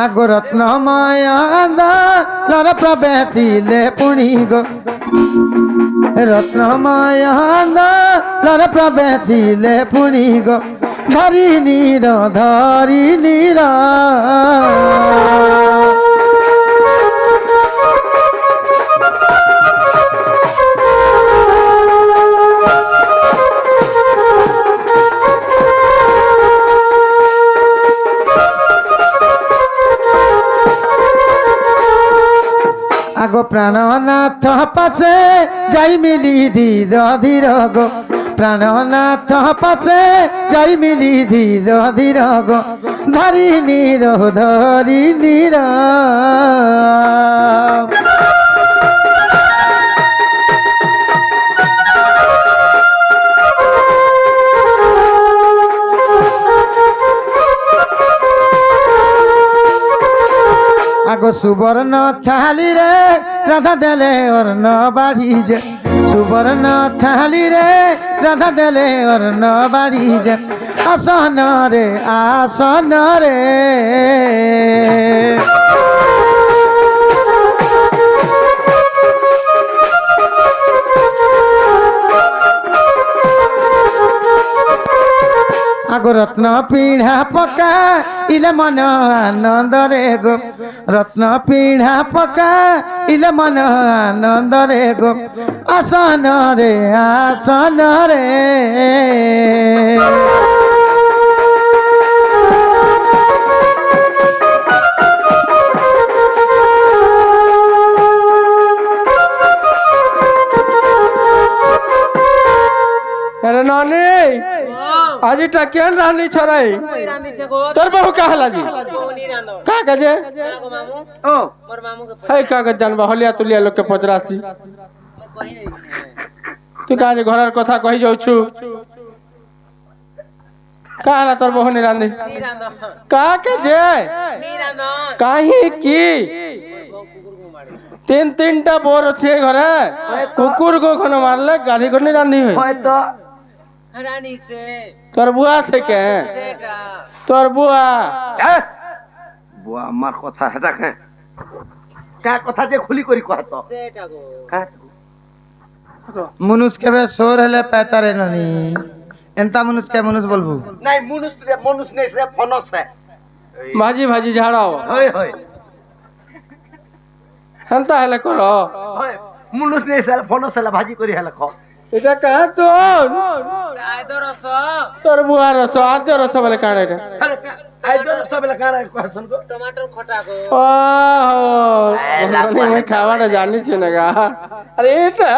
আগো রত্নময় আন্দার প্রবেশিলে পুনি গো রত্নময় আন্দার প্রবেশিলে পুনি গো ধরি নীর আগো প্রাণনাথ পাশে যাই মিলি ধীর ধীর গো প্রাণনাথ পাশে যাই মিলি ধীর ধীর গো ধরি নীর আগো সুবর্ণ থালি রে রাধা দেলে অর্ণ বাড়ি যে সুবর্ণ থালি রে রাধা দেলে অর্ণ বাড়ি যে আসন রে আগো রত্ন পিঢ়া পকা ইলে মন আনন্দ রে গো রত্ন পিঢ়া পকা ইলে মন আনন্দ রে গো আসন রে अरे नानी आज टकियन रानी छराई तोर बहु का हला जी का कजे ओ मोर मामू के है का ग जानबा हलिया तुलिया लोग के पचरासी तू का जे घरर कथा कहि जाउ छु का हला तोर बहु नि रानी का के जे काहे की तीन टा बोर छे घरे कुकुर को खन मारले गाधी कोनी रानी होय तो रानी से तोर बुआ से के तोर बुआ बुआ मार कथा हेता के का कथा जे खुली करी कहत सेटा गो का मनुष्य के सोर हले पैतारे ननी एंता मनुष्य के मनुष्य बोलबू नहीं मनुष्य नहीं से फनस है भाजी भाजी झाड़ाओ होय होय हंता हले करो होय मनुष्य नहीं से फनस है भाजी करी हले ख এটা কাহা তোর আইদর রস তোর বুয়া রস আইদর রস বলে কাড়া এটা আইদর রস বলে কাড়া कहसन को टमाटर खटा को ओहो मैं খাওয়াটা জানিছ না গা আরে এটা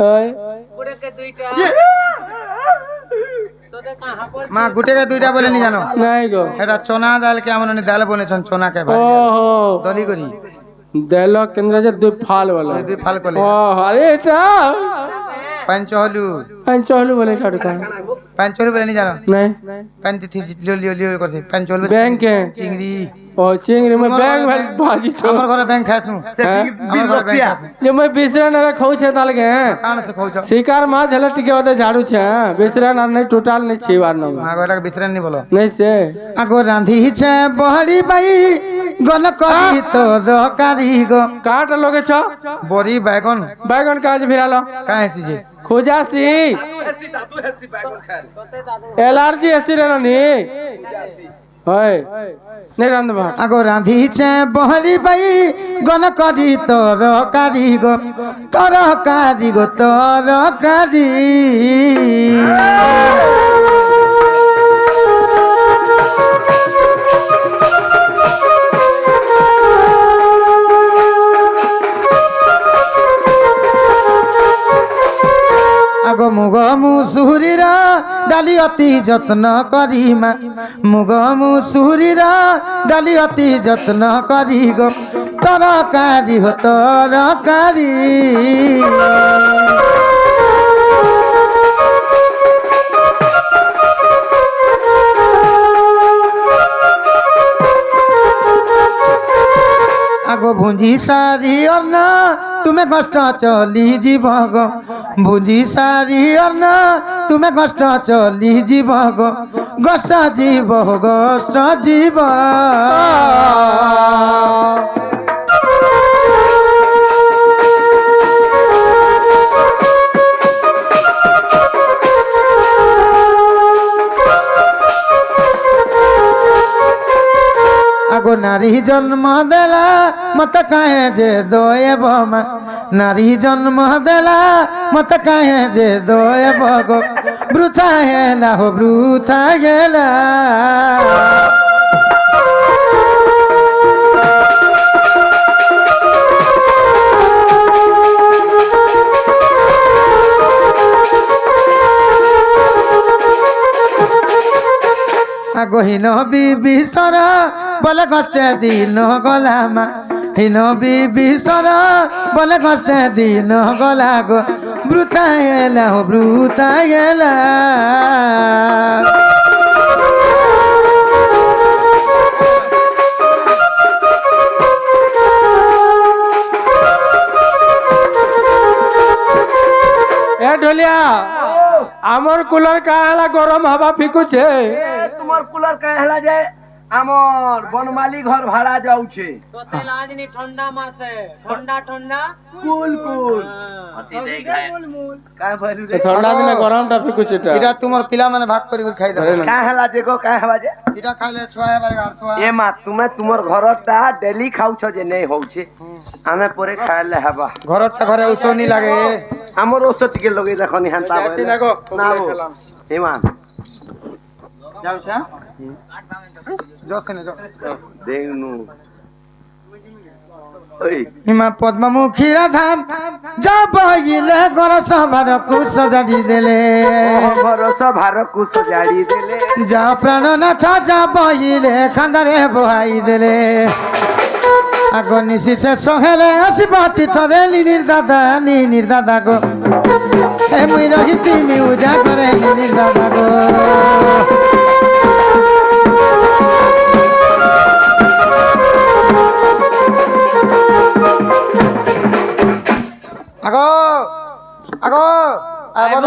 ওই পুরে কে দুইটা তোদের কাহা বল মা গুটে के দুইটা বলে নি জানো নাই গো এটা চনা ডাল के আমন নি ডাল বনেছন চনা के ভাই ओहो দলি করি দেল কেন্দ্র যে দুই ফাল বলে দুই ফাল কলে ওহ আরে এটা पंचहलू बोले छाड़ का पंचहलू बोले नहीं जानो नहीं पंच थी लियो करसे पंचहलू बैंक है चिंगरी ओ चिंगरी में बैंक भाजी तो हमर घर बैंक खासनु हमर घर बैंक खासनु जे मैं बिसरा न खाऊ छे ताल के कान से खाऊ छ शिकार माछ हले टिके ओते झाड़ू छे बिसरा न नहीं टोटल नहीं छी बार न आगोटा बिसरा नहीं बोलो नहीं से आगो रांधी छे बहड़ी बाई गन करी तो रकारी गो काट लोगे छ बोरी बैगन बैगन काज भिरालो काहे सी जे खोजासी दादू हेसी बैगन खाल एलर्जी हेसी रे नी होय नहीं रांध भात आगो रांधी छे बहड़ी बाई गन करी तो रकारी गो तरकारी गो तरकारी আগো মুগ মুসুরির ডালি অতি যত্ন করি মা মুগ মুসুরির ডালি অতি যত্ন করি গো তরকারি হো তরকারি আগো ভুঁজি সারি অন্ন তুমি কষ্ট চলি জীব গো বুঝি সারি অন্ন তুমি কষ্ট চলি জীব গো কষ্ট জীব কষ্ট জীব আগো নারী জন্ম দেলা মত কাহে যে দয়েব মা নারী জন্ম দেলা মত কাহে যে দয়েব গো বৃথা হেলা হো বৃথা গেলা আগো হীন বিভীষণ বলে কষ্টে দিন গলা মা হীন বিভীষণ বলে কষ্টে দিন গলা গো বৃথা হেলা হো বৃথা গেলা এ ঢোলিয়া আমার কুলার কালা গরম হাওয়া ফিকুছে তোমার কুলার কাহে হেলা যে আমার বনমালী ঘর ভাড়া যাউছে তোতে লাজনি ঠান্ডা মাসে ঠান্ডা ঠান্ডা কুল কুল কাহে ভইলু রে ঠান্ডা দিনে গরমটা ফিকুছে এটা তোমার পিলা মানে ভাগ করে খাই দেবে কাহে হেলা যে গো কাহে হেলা যে এটা খাইলে ছয় এবারে 800 এ মা তুমি তোমার ঘরটা ডেলি খাউছ যে নেই হউছে আমি পরে খাইলে হেবা ঘরটা ঘরে ঔষধ নি লাগে আমার ওষুধ টিকে লগে দেখো নি হান্তা বলে না গো ইমান যাওছে জসনে যাও দেখনু ওই হিমা পদ্মমুখী রাধাম যা বহিলে গর সবার কুশ জাড়ি দেলে ভরস ভার কুছ জাড়ি দেলে যা প্রাণনাথ যা বহিলে খান্দারে বহাই দেলে আগ নিশি শেষ হেলে আসিবাটি থরে নিনির দাদা গো এ মুই রহিতি মিউজা করে নিনির দাদা গো আগো আগো আবার